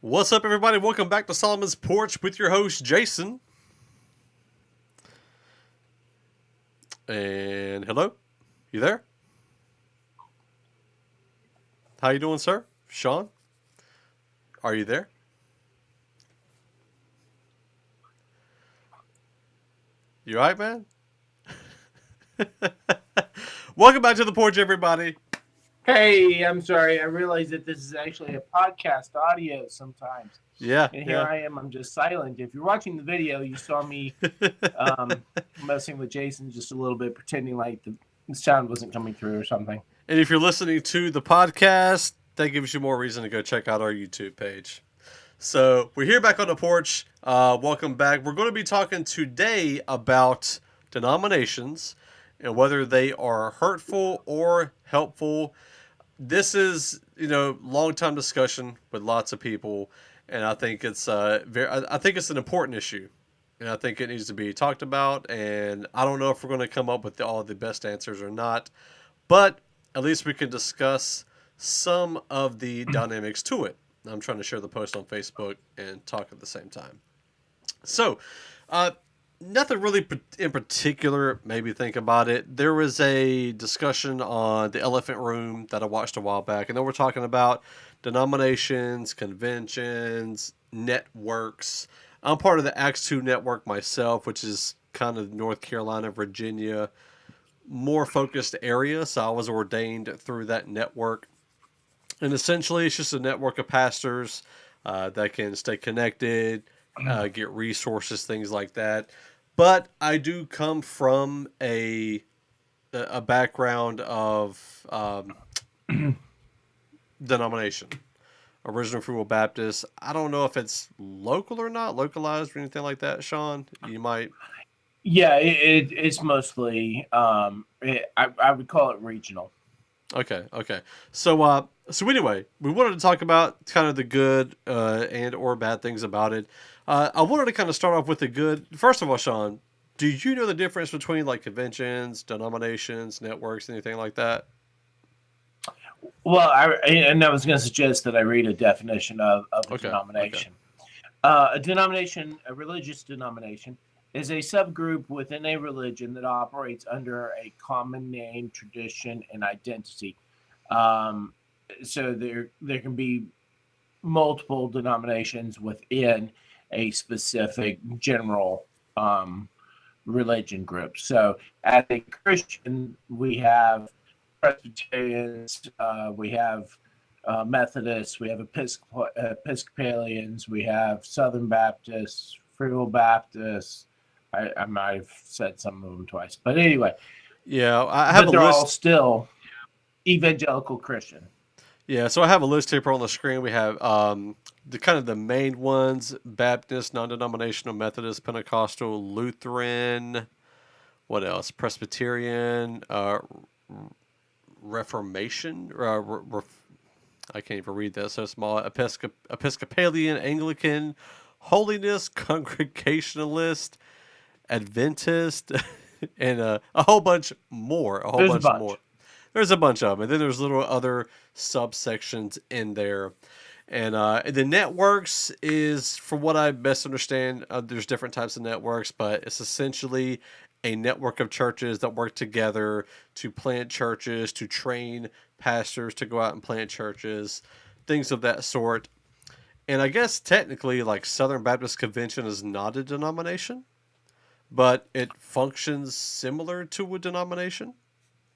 What's up, everybody? Welcome back to Solomon's Porch with your host, Jason. And hello? You there? How you doing, sir? Shawn? Are you there? You alright, man? Welcome back to the porch, everybody. Hey, I'm sorry. I realized that this is actually a podcast audio sometimes. Yeah, And here yeah. I am. I'm just silent. If you're watching the video, you saw me um, messing with Jason just a little bit, pretending like the sound wasn't coming through or something. And if you're listening to the podcast, that gives you more reason to go check out our YouTube page. So we're here back on the porch. Welcome back. We're going to be talking today about denominations and whether they are hurtful or helpful. This is, long time discussion with lots of people, and I think it's I think it's an important issue, and I think it needs to be talked about. And I don't know if we're going to come up with all the best answers or not, but at least we can discuss some of the dynamics to it. I'm trying to share the post on Facebook and talk at the same time. So, uh, nothing really in particular made me think about it. There was a discussion on the Elephant Room that I watched a while back, and then we're talking about denominations, conventions, networks. I'm part of the Acts 2 network myself, which is kind of North Carolina, Virginia, more focused area. So I was ordained through that network. And essentially, it's just a network of pastors that can stay connected, get resources, things like that. But I do come from a background of denomination, Original Free Will Baptist. I don't know if it's local or not, localized or anything like that. Shawn, you might. Yeah, it's mostly, I would call it regional. Okay, okay. So anyway, we wanted to talk about kind of the good and or bad things about it. I wanted to kind of start off with the good. First of all, Shawn, do you know the difference between like conventions, denominations, networks, anything like that? Well, and I was going to suggest that I read a definition of a Okay, okay. denomination. A denomination, a religious denomination, is a subgroup within a religion that operates under a common name, tradition, and identity. Um, so there can be multiple denominations within a specific general religion group. So, as a Christian, we have Presbyterians, we have Methodists, we have Episcopalians, we have Southern Baptists, Free Will Baptists. I might have said some of them twice, but anyway, Yeah, I have but a they're all list. still evangelical Christian. Yeah, so I have a list here on the screen. We have the kind of the main ones: Baptist, non-denominational, Methodist, Pentecostal, Lutheran. What else? Presbyterian, Reformation. I can't even read that so small. Episcopalian, Anglican, Holiness, Congregationalist, Adventist, and a whole bunch more. A whole There's a bunch more. bunch. There's a bunch of them, and then there's little other subsections in there. And the networks is, from what I best understand, there's different types of networks, but it's essentially a network of churches that work together to plant churches, to train pastors to go out and plant churches, things of that sort. And I guess technically, like Southern Baptist Convention is not a denomination, but it functions similar to a denomination,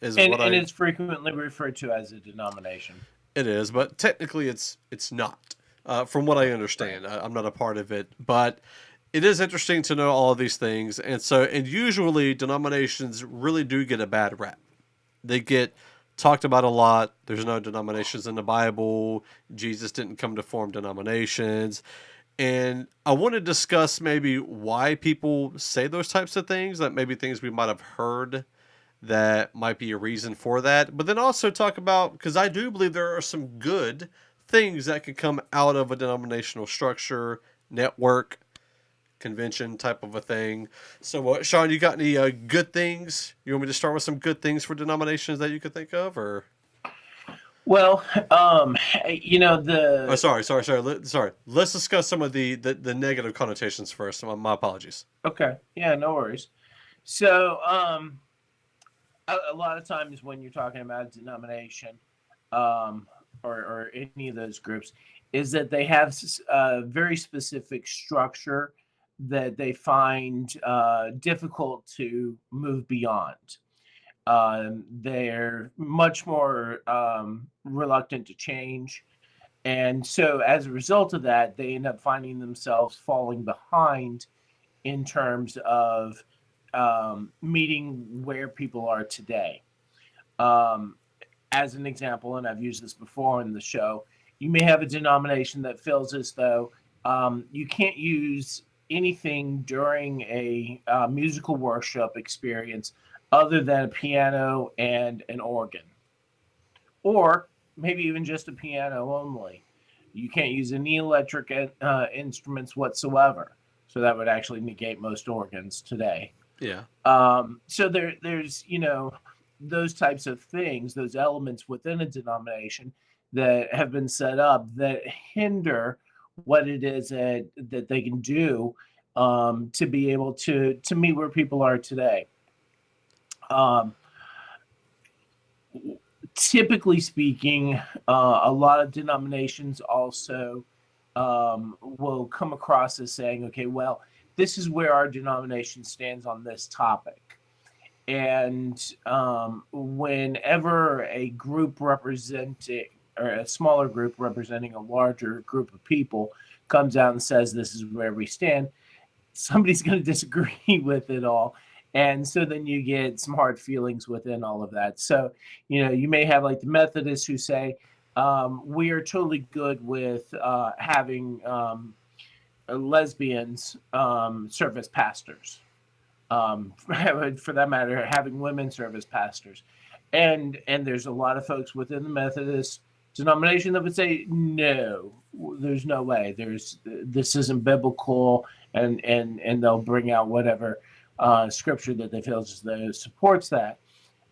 is and what and I it's frequently referred to as a denomination. It is, but technically it's not. From what I Right. understand, I'm not a part of it, but it is interesting to know all of these things. And usually denominations really do get a bad rap. They get talked about a lot. There's no denominations in the Bible. Jesus didn't come to form denominations. And I want to discuss maybe why people say those types of things, like maybe things we might have heard that might be a reason for that. But then also talk about, because I do believe there are some good things that could come out of a denominational structure, network, convention type of a thing. So, Shawn, you got any good things? You want me to start with some good things for denominations that you could think of, or? Well, Oh, the sorry. Let's discuss some of the negative connotations first. My apologies. okay, yeah, no worries. So, a lot of times when you're talking about a denomination, um, or any of those groups, is that they have a very specific structure that they find difficult to move beyond. They're much more reluctant to change. And so, as a result of that, they end up finding themselves falling behind in terms of meeting where people are today. Um, as an example, and I've used this before in the show, you may have a denomination that feels as though you can't use anything during a musical worship experience other than a piano and an organ, or maybe even just a piano only. You can't use any electric instruments whatsoever. So that would actually negate most organs today. Yeah. So there's those types of things, those elements within a denomination that have been set up that hinder what it is that they can do to be able to meet where people are today. Um, Typically speaking, a lot of denominations also will come across as saying, okay, well, this is where our denomination stands on this topic. And whenever a group representing, or a smaller group representing a larger group of people comes out and says, this is where we stand, somebody's going to disagree with it all. And so then you get some hard feelings within all of that. So, you may have like the Methodists who say, we are totally good with having lesbians serve as pastors. For that matter, having women serve as pastors. And there's a lot of folks within the Methodist denomination that would say, no, there's no way. This isn't biblical, and they'll bring out whatever scripture that they feel as though supports that.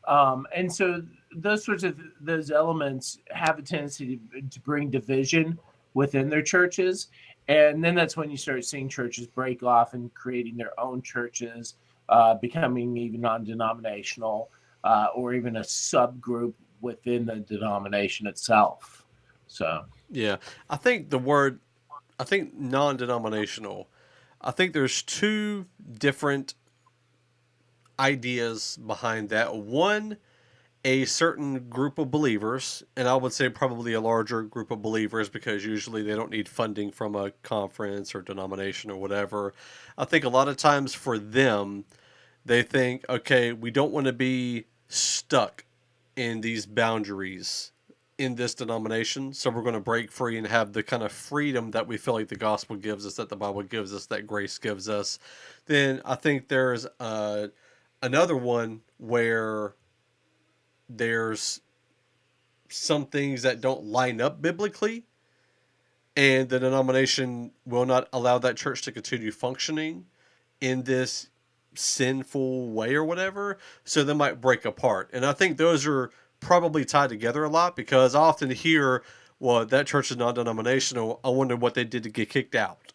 And so those sorts of those elements have a tendency to bring division within their churches. And then that's when you start seeing churches break off and creating their own churches, becoming even non-denominational, or even a subgroup within the denomination itself. So, Yeah. I think the word I think non-denominational. I think there's two different ideas behind that. One, a certain group of believers, and I would say probably a larger group of believers because usually they don't need funding from a conference or denomination or whatever. I think a lot of times for them, they think, okay, we don't want to be stuck in these boundaries in this denomination, so we're going to break free and have the kind of freedom that we feel like the gospel gives us, that the Bible gives us, that grace gives us. Then I think there's another one where there's some things that don't line up biblically, and the denomination will not allow that church to continue functioning in this sinful way or whatever. So they might break apart. And I think those are probably tied together a lot because I often hear, well, that church is non denominational. I wonder what they did to get kicked out,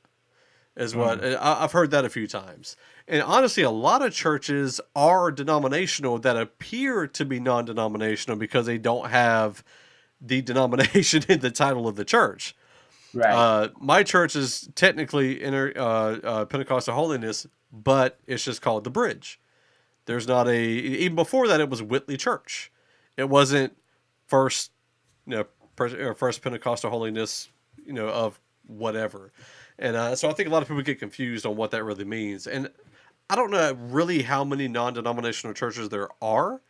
is what mm, I've heard that a few times. And honestly, a lot of churches are denominational that appear to be non denominational because they don't have the denomination in the title of the church. right. My church is technically Pentecostal Holiness, but it's just called the Bridge. There's not a even before that it was Whitley Church. It wasn't first, first Pentecostal Holiness, of whatever. And so I think a lot of people get confused on what that really means. And I don't know really how many non-denominational churches there are.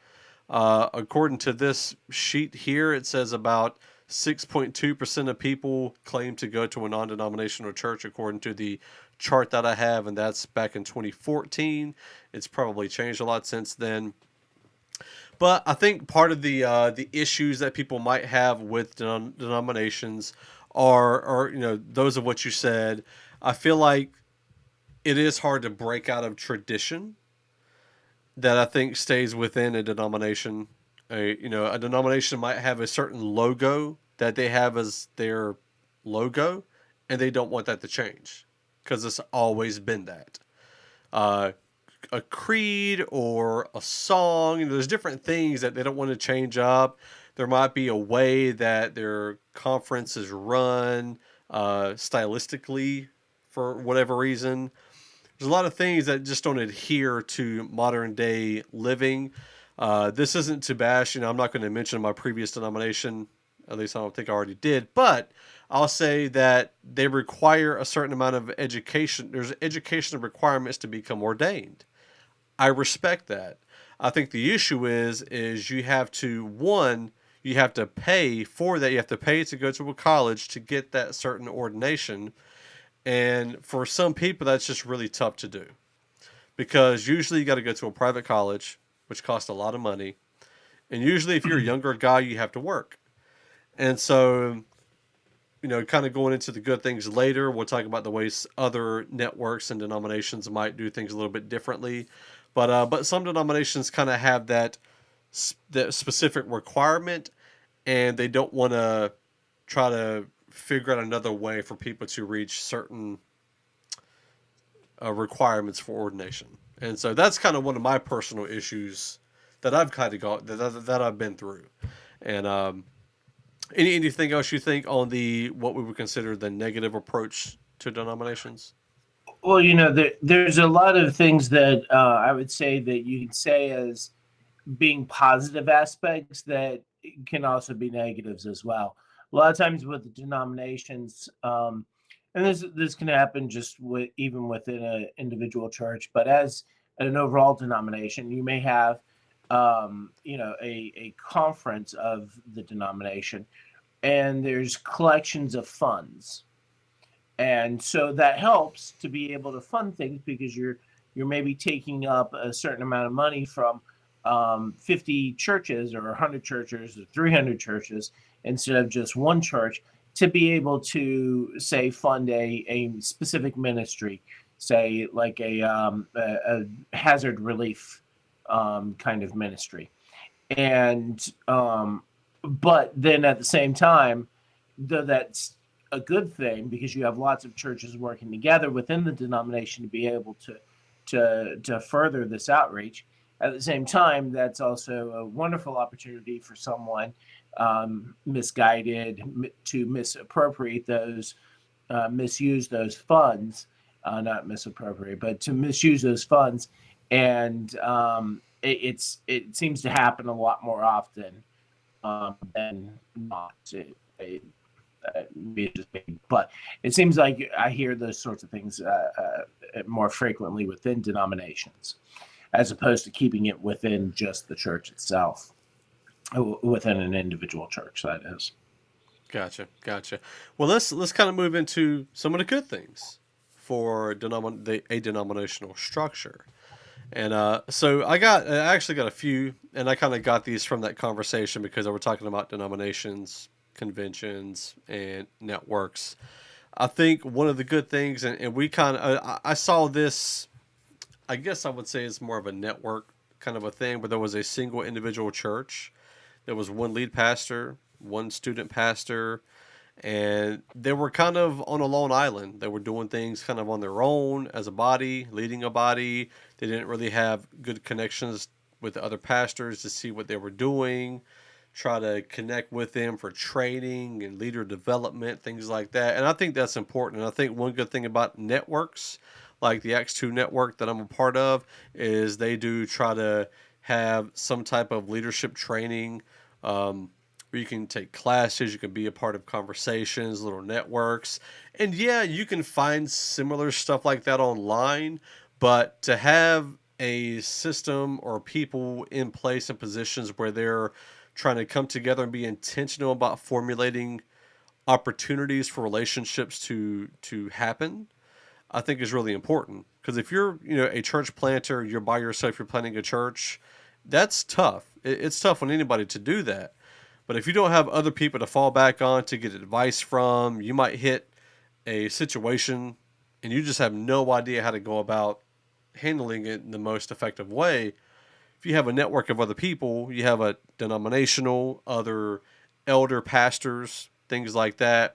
According to this sheet here, it says about 6.2% of people claim to go to a non-denominational church according to the chart that I have, and that's back in 2014. It's probably changed a lot since then. But I think part of the issues that people might have with denominations are those of what you said. I feel like it is hard to break out of tradition that I think stays within a denomination. A denomination might have a certain logo that they have as their logo, and they don't want that to change because it's always been that. Uh, a creed or a song, there's different things that they don't want to change up. There might be a way that their conference is run stylistically for whatever reason. There's a lot of things that just don't adhere to modern day living. This isn't to bash, I'm not going to mention my previous denomination, at least I don't think I already did, but I'll say that they require a certain amount of education. There's educational requirements to become ordained. I respect that. I think the issue is you have to, one, you have to pay for that. You have to pay to go to a college to get that certain ordination. And for some people, that's just really tough to do because usually you got to go to a private college, which costs a lot of money. And usually, if you're a younger guy, you have to work. And so, kind of going into the good things later, we'll talk about the ways other networks and denominations might do things a little bit differently. But some denominations kind of have that specific requirement, and they don't want to try to figure out another way for people to reach certain requirements for ordination. And so that's kind of one of my personal issues that I've kind of got that I've been through. And anything else you think on the what we would consider the negative approach to denominations? Well, there's a lot of things that I would say that you can say as being positive aspects that can also be negatives as well. A lot of times with the denominations, and this can happen just with even within an individual church, but as an overall denomination, you may have a conference of the denomination, and there's collections of funds, and so that helps to be able to fund things because you're maybe taking up a certain amount of money from 50 churches or 100 churches or 300 churches instead of just one church to be able to say fund a specific ministry, say like a hazard relief kind of ministry. And but then at the same time, though that's a good thing because you have lots of churches working together within the denomination to be able to further this outreach. At the same time, that's also a wonderful opportunity for someone misguided to misappropriate those, misuse those funds, not misappropriate, but to misuse those funds. And it seems to happen a lot more often than not. But it seems like I hear those sorts of things more frequently within denominations, as opposed to keeping it within just the church itself, within an individual church, that is. Gotcha. Well, let's kind of move into some of the good things for a denominational structure. And so I actually got a few, and I kind of got these from that conversation because I were talking about denominations, conventions, and networks. I think one of the good things, and we kind of, I saw this, I guess I would say it's more of a network kind of a thing, but there was a single individual church. There was one lead pastor, one student pastor, and they were kind of on a lone island. They were doing things kind of on their own as a body, leading a body. They didn't really have good connections with the other pastors to see what they were doing, try to connect with them for training and leader development, things like that. And I think that's important. And I think one good thing about networks, like the Acts 2 network that I'm a part of, is they do try to have some type of leadership training where you can take classes, you can be a part of conversations, little networks. And yeah, you can find similar stuff like that online, but to have a system or people in place in positions where they're trying to come together and be intentional about formulating opportunities for relationships to happen, I think is really important. Because if you're a church planter, you're by yourself, you're planting a church, that's tough. It's tough on anybody to do that. But if you don't have other people to fall back on to get advice from, you might hit a situation and you just have no idea how to go about handling it in the most effective way. If if you have a network of other people, you have a denominational, other elder pastors, things like that.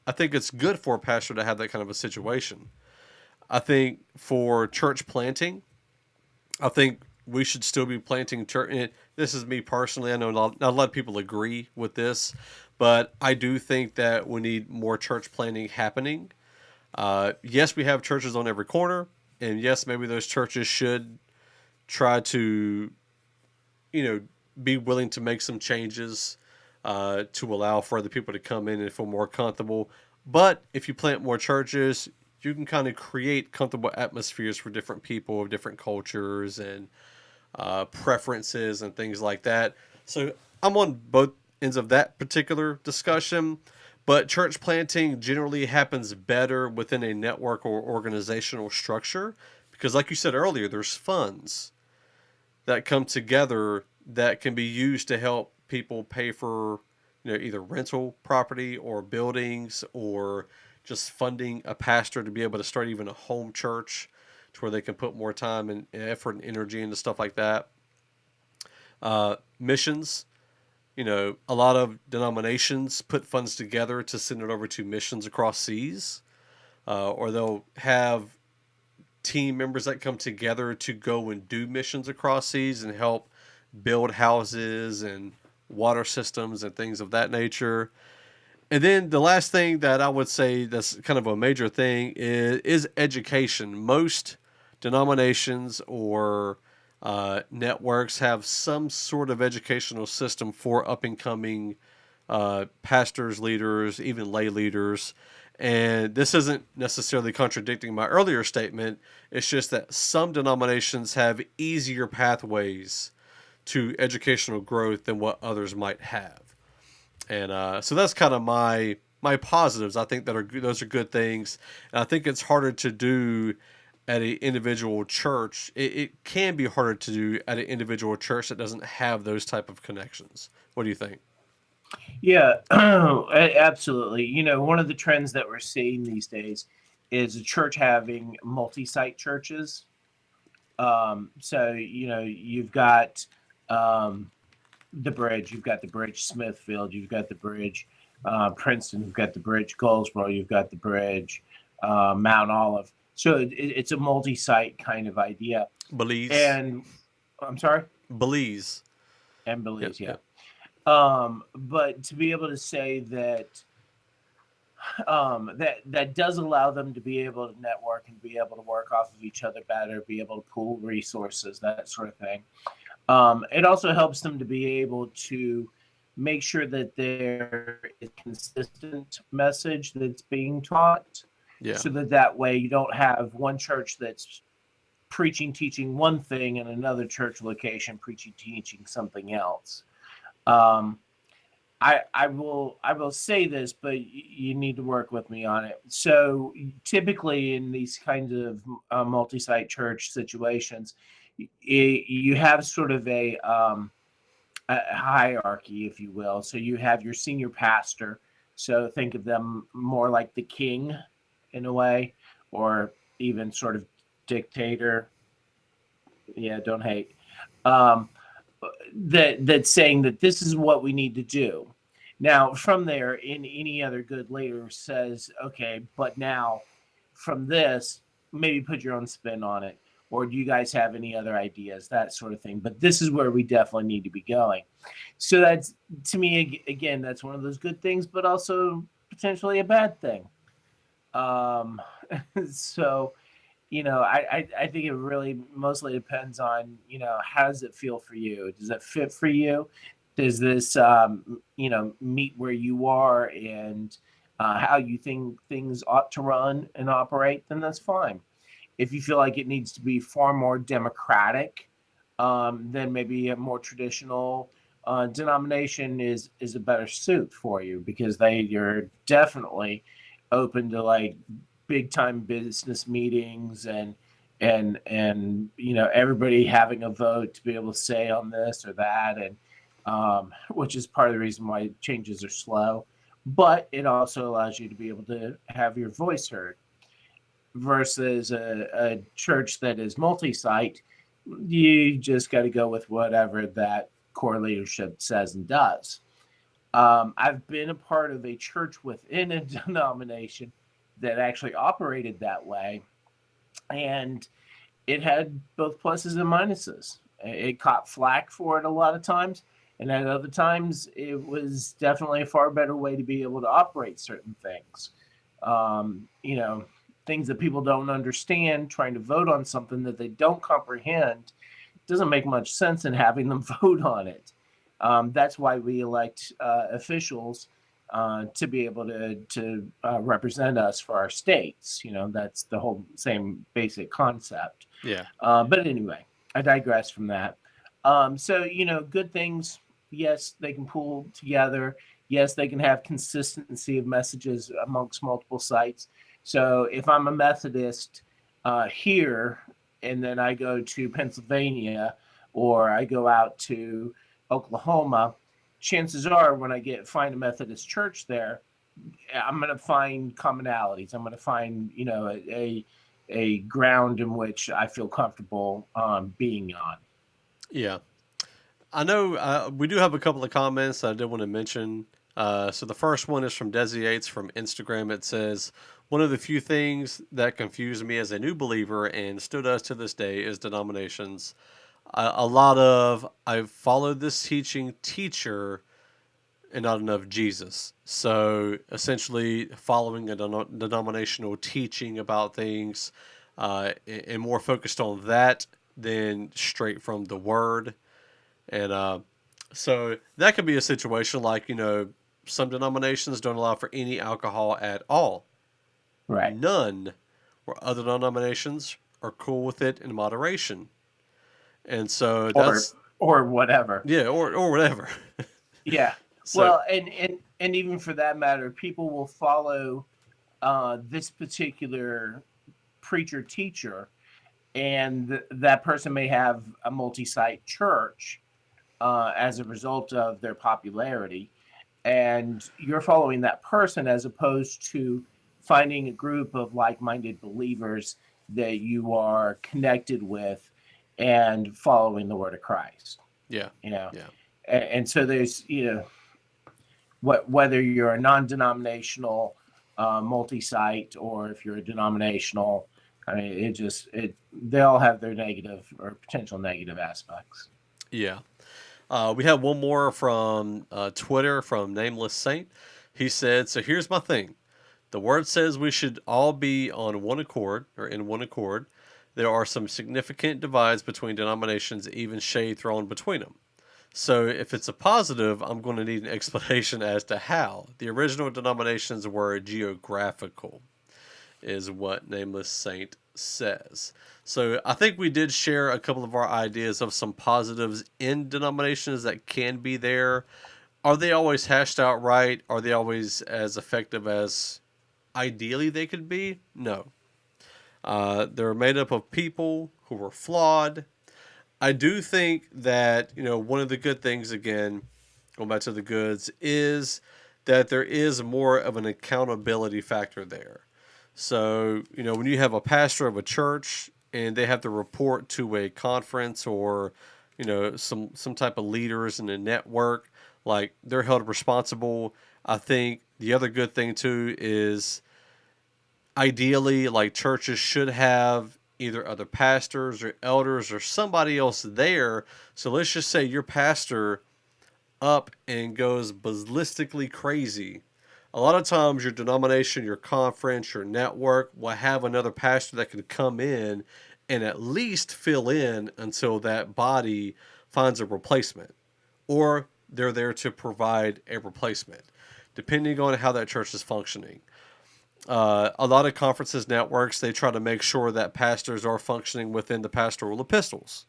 I think it's good for a pastor to have that kind of a situation. I think for church planting, I think we should still be planting church. And this is me personally. I know not a lot of people agree with this, but I do think that we need more church planting happening. Yes, we have churches on every corner, and yes, maybe those churches should try to, be willing to make some changes to allow for other people to come in and feel more comfortable. But if you plant more churches, you can kind of create comfortable atmospheres for different people of different cultures and preferences and things like that. So I'm on both ends of that particular discussion. But church planting generally happens better within a network or organizational structure because, like you said earlier, there's funds that come together that can be used to help people pay for, either rental property or buildings or just funding a pastor to be able to start even a home church to where they can put more time and effort and energy into stuff like that. Missions, a lot of denominations put funds together to send it over to missions across seas, or they'll have team members that come together to go and do missions across seas and help build houses and water systems and things of that nature. And then the last thing that I would say that's kind of a major thing is education. Most denominations or networks have some sort of educational system for up and coming pastors, leaders, even lay leaders. And this isn't necessarily contradicting my earlier statement. It's just that some denominations have easier pathways to educational growth than what others might have. And so that's kind of my positives. I think those are good things. And I think it's harder to do at an individual church. It can be harder to do at an individual church that doesn't have those type of connections. What do you think? Yeah, absolutely. One of the trends that we're seeing these days is a church having multi-site churches. So, you've got the Bridge, you've got the Bridge Smithfield, you've got the Bridge Princeton, you've got the Bridge Goldsboro, you've got the Bridge Mount Olive. So it's a multi-site kind of idea. Belize. And I'm sorry? Belize. And Belize, Yep. but to be able to say that that does allow them to be able to network and be able to work off of each other better, be able to pool resources, that sort of thing. It also helps them to be able to make sure that there is consistent message that's being taught. Yeah. So that way you don't have one church that's teaching one thing and another church location teaching something else. I will say this, but you need to work with me on it. So typically in these kinds of multi-site church situations, you have sort of a hierarchy, if you will. So you have your senior pastor. So think of them more like the king in a way, or even sort of dictator. Yeah, don't hate. That's saying that this is what we need to do. Now, from there, in any other good leader says, okay, but now from this, maybe put your own spin on it. Or do you guys have any other ideas? That sort of thing. But this is where we definitely need to be going. So that's, to me, again, that's one of those good things, but also potentially a bad thing. So, I think it really mostly depends on, how does it feel for you? Does it fit for you? Does this, meet where you are and how you think things ought to run and operate? Then that's fine. If you feel like it needs to be far more democratic, then maybe a more traditional denomination is a better suit for you because you're definitely open to like big time business meetings and everybody having a vote to be able to say on this or that, and which is part of the reason why changes are slow, but it also allows you to be able to have your voice heard versus a church that is multi-site. You just got to go with whatever that core leadership says and does. I've been a part of a church within a denomination that actually operated that way, and it had both pluses and minuses. It caught flack for it a lot of times, and at other times, it was definitely a far better way to be able to operate certain things. You know, things that people don't understand, trying to vote on something that they don't comprehend doesn't make much sense in having them vote on it. That's why we elect officials to be able to represent us for our states. You know, that's the whole same basic concept. Yeah. But anyway, I digress from that. So, you know, good things, yes, they can pull together. Yes, they can have consistency of messages amongst multiple sites. So if I'm a Methodist here and then I go to Pennsylvania or I go out to Oklahoma, chances are when I find a Methodist church there, I'm going to find commonalities. I'm going to find, you know, a ground in which I feel comfortable being on. Yeah. I know we do have a couple of comments that I did want to mention. So the first one is from Desi Yates from Instagram. It says, one of the few things that confused me as a new believer and still does to this day is denominations. A lot of, I've followed this teacher and not enough Jesus. So essentially following a denominational teaching about things and more focused on that than straight from the word. And so that could be a situation like, you know, some denominations don't allow for any alcohol at all. Right. None. Where other denominations are cool with it in moderation. And so that's or whatever. Yeah, or whatever. Yeah. So Well, and even for that matter, people will follow this particular preacher teacher, and that person may have a multi-site church as a result of their popularity, and you're following that person as opposed to finding a group of like-minded believers that you are connected with and following the word of Christ. yeah, You know, yeah, and so there's, you know, whether you're a non-denominational multi-site or if you're a denominational, I mean, they all have their negative or potential negative aspects. yeah. We have one more from Twitter from Nameless Saint. He said, "So here's my thing. The word says we should all be on one accord or in one accord. There are some significant divides between denominations, even shade thrown between them. So if it's a positive, I'm going to need an explanation as to how. The original denominations were geographical," is what Nameless Saint says. So I think we did share a couple of our ideas of some positives in denominations that can be there. Are they always hashed out right? Are they always as effective as ideally they could be? No. They're made up of people who were flawed. I do think that, you know, one of the good things, again, going back to the goods, is that there is more of an accountability factor there. So, you know, when you have a pastor of a church and they have to report to a conference or, you know, some type of leaders in a network, like they're held responsible. I think the other good thing too is ideally, like churches should have either other pastors or elders or somebody else there. So let's just say your pastor up and goes ballistically crazy. A lot of times, your denomination, your conference, your network will have another pastor that can come in and at least fill in until that body finds a replacement, or they're there to provide a replacement, depending on how that church is functioning. A lot of conferences, networks, they try to make sure that pastors are functioning within the pastoral epistles.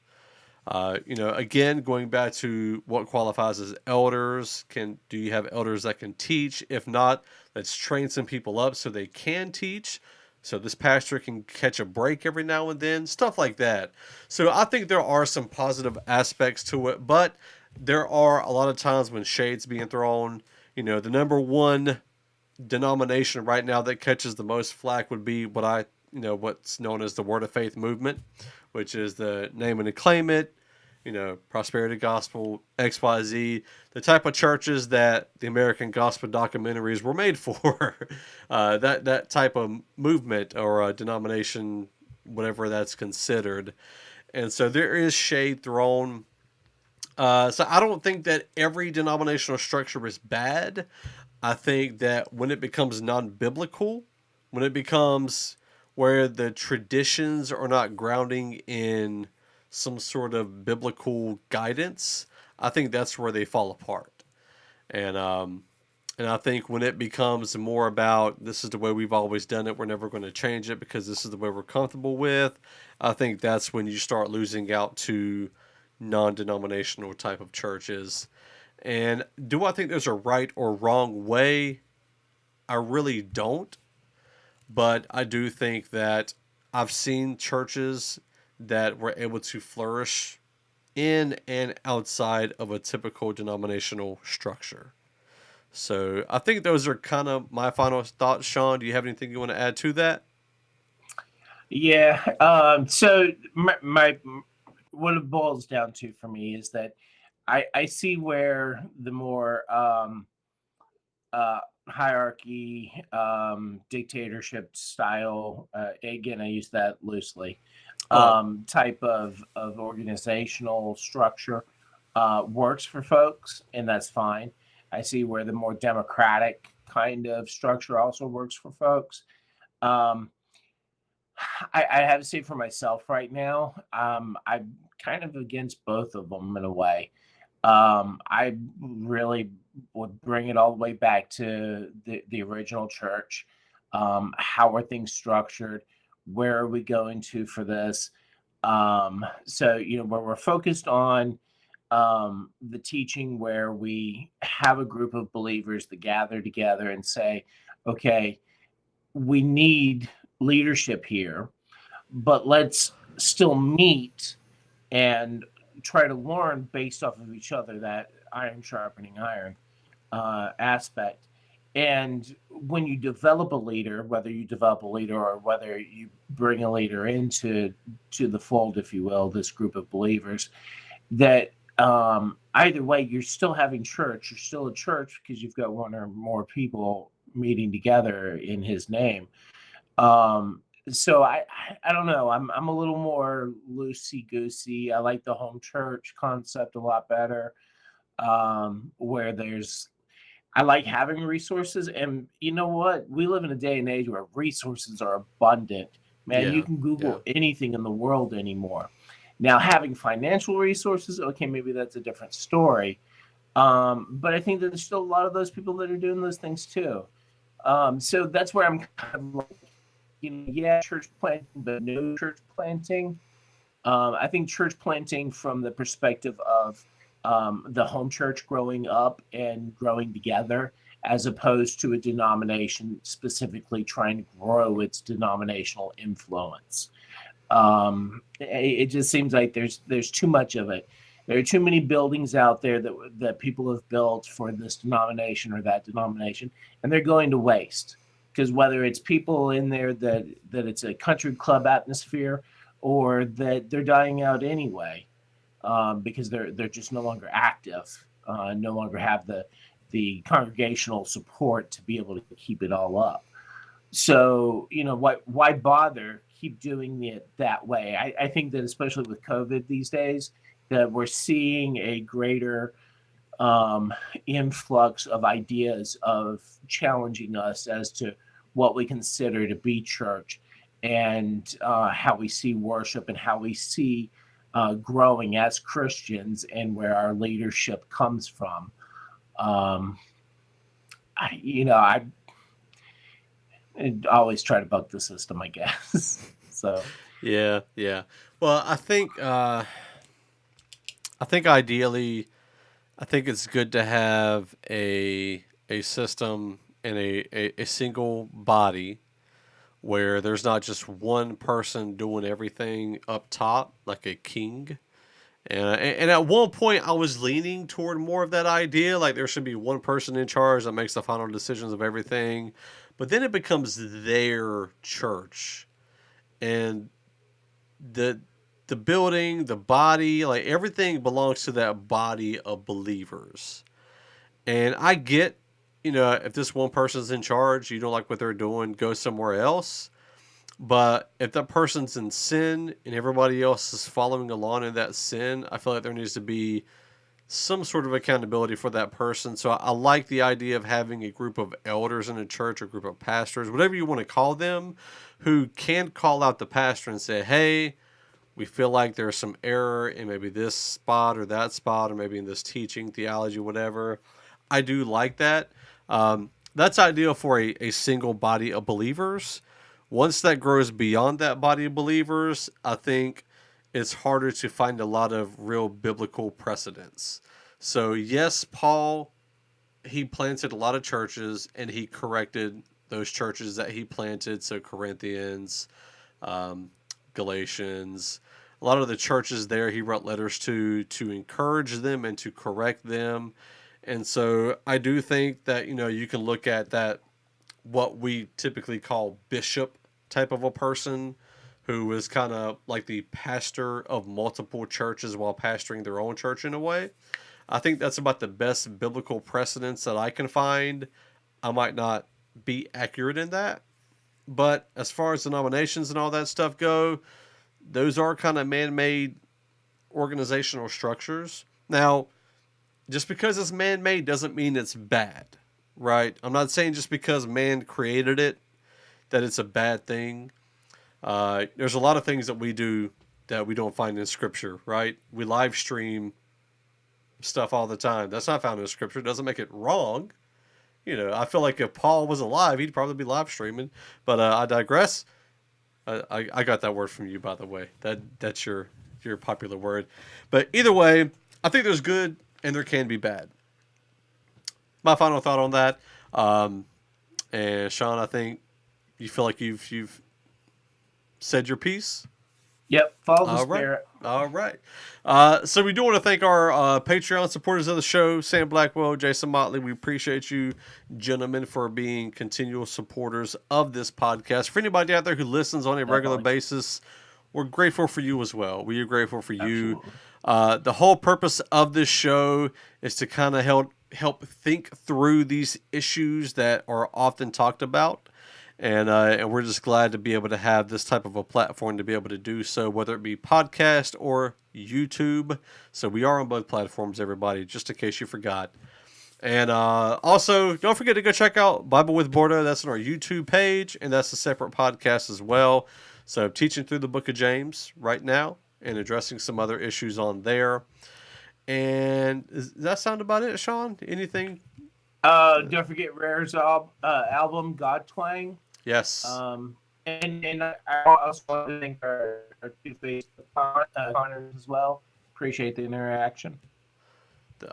You know, again, going back to what qualifies as elders, do you have elders that can teach? If not, let's train some people up so they can teach. So this pastor can catch a break every now and then, stuff like that. So I think there are some positive aspects to it, but there are a lot of times when shades being thrown. You know, the number one denomination right now that catches the most flack would be what's known as the Word of Faith movement, which is the name and claim it, prosperity gospel, XYZ, the type of churches that the American gospel documentaries were made for. That type of movement or denomination, whatever that's considered. And so there is shade thrown. So I don't think that every denominational structure is bad. I think that when it becomes non-biblical, when it becomes where the traditions are not grounding in some sort of biblical guidance, I think that's where they fall apart. And and I think when it becomes more about this is the way we've always done it, we're never going to change it because this is the way we're comfortable with, I think that's when you start losing out to non-denominational type of churches. And do I think there's a right or wrong way? I really don't. But I do think that I've seen churches that were able to flourish in and outside of a typical denominational structure. So I think those are kind of my final thoughts. Shawn, do you have anything you want to add to that? Yeah. So my what it boils down to for me is that I see where the more hierarchy, dictatorship style, again, I use that loosely, Oh, type of organizational structure works for folks, and that's fine. I see where the more democratic kind of structure also works for folks. Um, I have to say for myself right now, I'm kind of against both of them in a way. I really would bring it all the way back to the original church. How are things structured? Where are we going to for this? So, where we're focused on the teaching, where we have a group of believers that gather together and say, okay, we need leadership here, but let's still meet and try to learn based off of each other, that iron sharpening iron aspect. And when you develop a leader, whether you develop a leader or whether you bring a leader into the fold, if you will, this group of believers, that either way, you're still having church. You're still a church because you've got one or more people meeting together in His name. So I don't know. I'm a little more loosey goosey. I like the home church concept a lot better. Where there's I like having resources, and you know what? We live in a day and age where resources are abundant. Man, you yeah, can yeah, Google anything in the world anymore. Now, having financial resources, okay, maybe that's a different story. But I think that there's still a lot of those people that are doing those things too. So that's where I'm kind of like, yeah, church planting, but no church planting. I think church planting from the perspective of the home church growing up and growing together, as opposed to a denomination specifically trying to grow its denominational influence. It just seems like there's too much of it. There are too many buildings out there that people have built for this denomination or that denomination, and they're going to waste. Because whether it's people in there that it's a country club atmosphere, or that they're dying out anyway, because they're just no longer active, no longer have the congregational support to be able to keep it all up. So, why bother keep doing it that way? I think that especially with COVID these days, that we're seeing a greater um, influx of ideas of challenging us as to what we consider to be church, and how we see worship, and how we see growing as Christians, and where our leadership comes from. Um, I always try to buck the system, I guess. So, yeah, yeah. Well, I think ideally, I think it's good to have a system and a single body where there's not just one person doing everything up top like a king. And at one point, I was leaning toward more of that idea, like there should be one person in charge that makes the final decisions of everything. But then it becomes their church, and the the building, the body, like everything belongs to that body of believers. And I get, if this one person's in charge, you don't like what they're doing, go somewhere else. But if that person's in sin and everybody else is following along in that sin, I feel like there needs to be some sort of accountability for that person. So I like the idea of having a group of elders in a church, a group of pastors, whatever you want to call them, who can call out the pastor and say, hey, we feel like there's some error in maybe this spot or that spot, or maybe in this teaching, theology, whatever. I do like that. That's ideal for a single body of believers. Once that grows beyond that body of believers, I think it's harder to find a lot of real biblical precedents. So yes, Paul, he planted a lot of churches and he corrected those churches that he planted. So Corinthians, Galatians, a lot of the churches there he wrote letters to encourage them and to correct them. And so I do think that, you can look at that, what we typically call bishop type of a person, who is kind of like the pastor of multiple churches while pastoring their own church in a way. I think that's about the best biblical precedents that I can find. I might not be accurate in that, but as far as denominations and all that stuff go, those are kind of man-made organizational structures. Now, just because it's man-made doesn't mean it's bad, right? I'm not saying just because man created it that it's a bad thing. There's a lot of things that we do that we don't find in Scripture, right? We live stream stuff all the time. That's not found in Scripture. It doesn't make it wrong. I feel like if Paul was alive, he'd probably be live streaming. But I digress. I got that word from you, by the way. That's your popular word. But either way, I think there's good and there can be bad. My final thought on that. And Shawn, I think you feel like you've said your piece. Yep, follow the spirit. All right. So we do want to thank our Patreon supporters of the show, Sam Blackwell, Jason Motley. We appreciate you, gentlemen, for being continual supporters of this podcast. For anybody out there who listens on a regular basis, we're grateful for you as well. We are grateful for you. The whole purpose of this show is to kind of help think through these issues that are often talked about. And we're just glad to be able to have this type of a platform to be able to do so, whether it be podcast or YouTube. So we are on both platforms, everybody, just in case you forgot. And also, don't forget to go check out Bible with Bordeaux. That's on our YouTube page, and that's a separate podcast as well. So I'm teaching through the book of James right now and addressing some other issues on there. And does that sound about it, Shawn? Anything? Don't forget Rare's album, God Twang. Yes. And I also want to thank our two Facebook partners as well. Appreciate the interaction.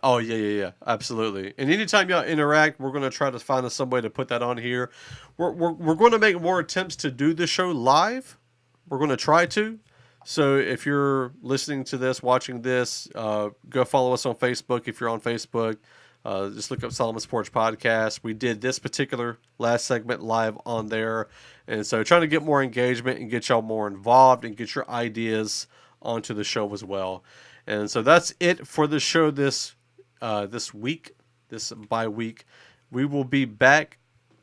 Oh, yeah. Absolutely. And anytime y'all interact, we're going to try to find some way to put that on here. We're going to make more attempts to do the show live. We're going to try to. So if you're listening to this, watching this, go follow us on Facebook if you're on Facebook. Just look up Solomon's Porch Podcast. We did this particular last segment live on there. And so trying to get more engagement and get y'all more involved and get your ideas onto the show as well. And so that's it for the show this week, this bye week. We will be back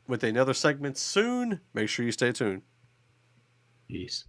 with another segment soon. Make sure you stay tuned. Peace.